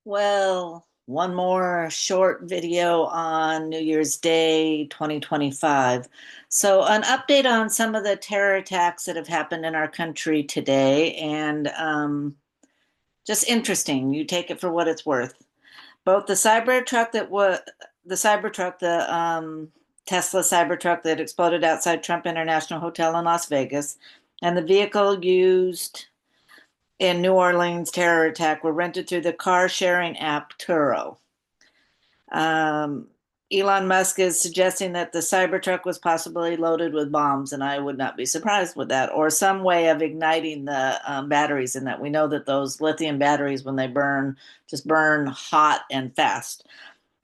Well, one more short video on New Year's Day 2025. So, an update on some of the terror attacks that have happened in our country today, and just interesting. You take it for what it's worth. Both the Cybertruck that was the Cybertruck, the Tesla Cybertruck that exploded outside Trump International Hotel in Las Vegas, and the vehicle used in New Orleans terror attack were rented through the car sharing app Turo. Um, Elon Musk is suggesting that the Cybertruck was possibly loaded with bombs, and I would not be surprised with that, or some way of igniting the batteries in that. We know that those lithium batteries, when they burn, just burn hot and fast.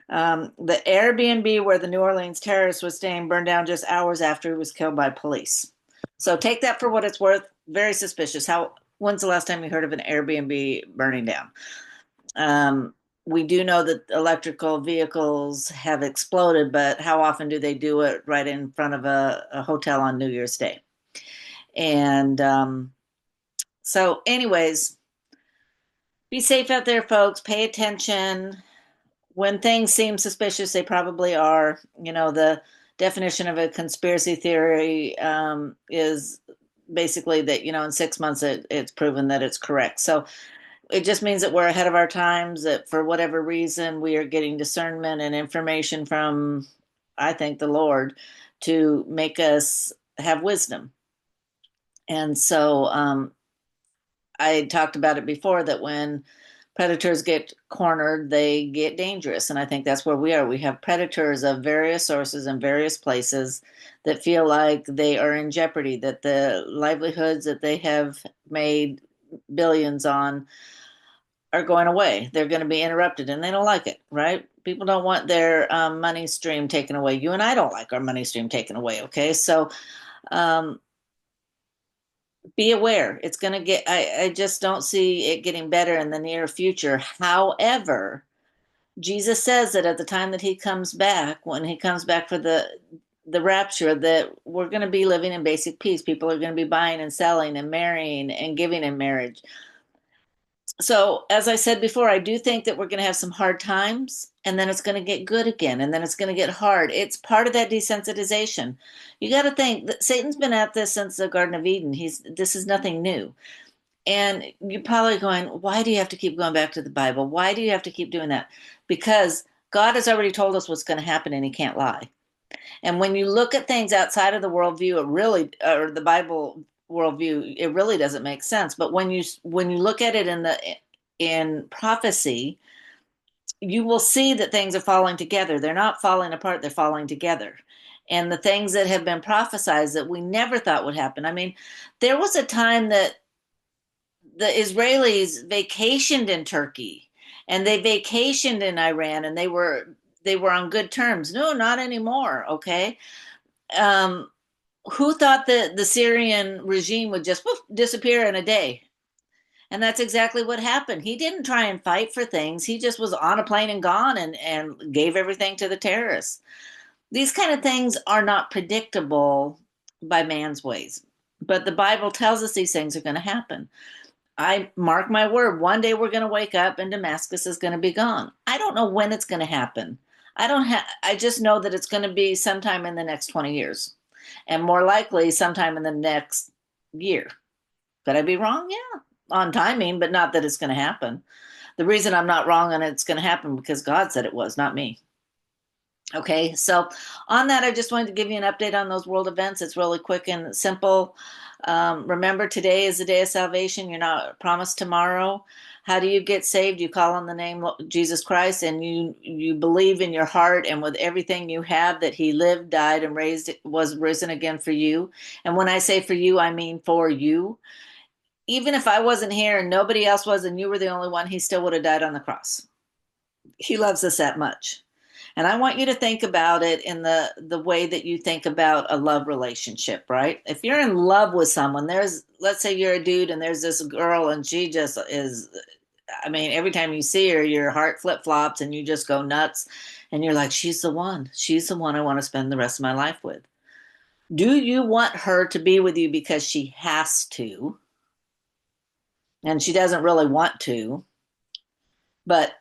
The Airbnb where the New Orleans terrorist was staying burned down just hours after he was killed by police. So take that for what it's worth. Very suspicious. When's the last time you heard of an Airbnb burning down? We do know that electrical vehicles have exploded, but how often do they do it right in front of a hotel on New Year's Day? And so, anyways, be safe out there, folks. Pay attention. When things seem suspicious, they probably are. You know, the definition of a conspiracy theory is basically that, in 6 months it's proven that it's correct. So it just means that we're ahead of our times, that for whatever reason, we are getting discernment and information from, I think, the Lord to make us have wisdom. And so I talked about it before that when predators get cornered, they get dangerous. And I think that's where we are. We have predators of various sources and various places that feel like they are in jeopardy, that the livelihoods that they have made billions on are going away. They're going to be interrupted and they don't like it, right? People don't want their money stream taken away. You and I don't like our money stream taken away, okay? So um, be aware. It's going to I just don't see it getting better in the near future. However, Jesus says that at the time that he comes back, when he comes back for the rapture, that we're going to be living in basic peace. People are going to be buying and selling and marrying and giving in marriage. So, as I said before, I do think that we're going to have some hard times and then it's going to get good again and then it's going to get hard. It's part of that desensitization. You got to think that Satan's been at this since the Garden of Eden. This is nothing new. And you're probably going, why do you have to keep going back to the Bible? Why do you have to keep doing that? Because God has already told us what's going to happen and he can't lie. And when you look at things outside of the worldview, or the Bible worldview, it really doesn't make sense. But when you look at it in prophecy, you will see that things are falling together. They're not falling apart, they're falling together. And the things that have been prophesied that we never thought would happen. I mean, there was a time that the Israelis vacationed in Turkey and they vacationed in Iran and they were on good terms. No, not anymore. Okay. Um, who thought that the Syrian regime would just poof, disappear in a day? And that's exactly what happened. He didn't try and fight for things. He just was on a plane and gone and gave everything to the terrorists. These kind of things are not predictable by man's ways. But the Bible tells us these things are going to happen. I mark my word, one day we're going to wake up and Damascus is going to be gone. I don't know when it's going to happen. I just know that it's going to be sometime in the next 20 years and more likely sometime in the next year. Could I be wrong? Yeah, on timing, but not that it's going to happen. The reason I'm not wrong on it's going to happen because God said it was, not me. Okay, so on that, I just wanted to give you an update on those world events. It's really quick and simple. Remember, today is the day of salvation. You're not promised tomorrow. How do you get saved? You call on the name of Jesus Christ, and you believe in your heart and with everything you have that He lived, died, and was risen again for you. And when I say for you, I mean for you. Even if I wasn't here and nobody else was, and you were the only one, He still would have died on the cross. He loves us that much. And I want you to think about it in the way that you think about a love relationship, right? If you're in love with someone, let's say you're a dude and there's this girl and she just is, I mean, every time you see her, your heart flip flops and you just go nuts and you're like, she's the one. She's the one I want to spend the rest of my life with. Do you want her to be with you because she has to and she doesn't really want to, but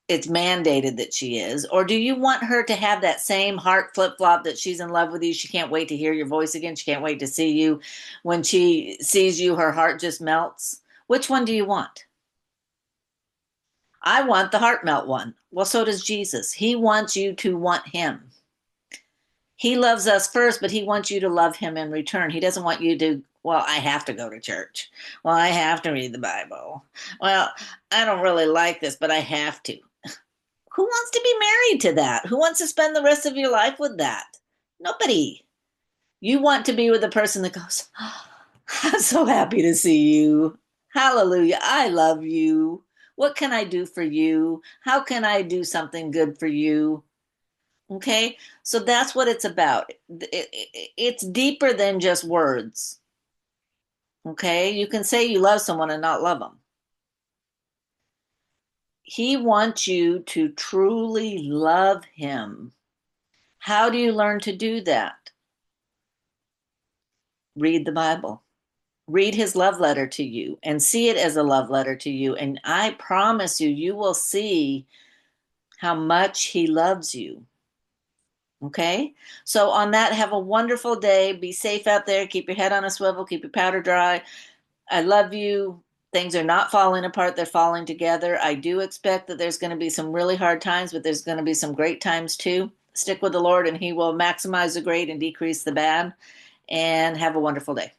it's mandated that she is? Or do you want her to have that same heart flip flop that she's in love with you? She can't wait to hear your voice again. She can't wait to see you. When she sees you, her heart just melts. Which one do you want? I want the heart melt one. Well, so does Jesus. He wants you to want him. He loves us first, but he wants you to love him in return. He doesn't want you to, well, I have to go to church. Well, I have to read the Bible. Well, I don't really like this, but I have to. Who wants to be married to that? Who wants to spend the rest of your life with that? Nobody. You want to be with a person that goes, oh, I'm so happy to see you. Hallelujah. I love you. What can I do for you? How can I do something good for you? Okay. So that's what it's about. It's deeper than just words. Okay. You can say you love someone and not love them. He wants you to truly love him. How do you learn to do that? Read the Bible. Read his love letter to you and see it as a love letter to you. And I promise you, you will see how much he loves you. Okay? So, on that, have a wonderful day. Be safe out there. Keep your head on a swivel. Keep your powder dry. I love you. Things are not falling apart, they're falling together. I do expect that there's going to be some really hard times, but there's going to be some great times too. Stick with the Lord, and he will maximize the great and decrease the bad. And have a wonderful day.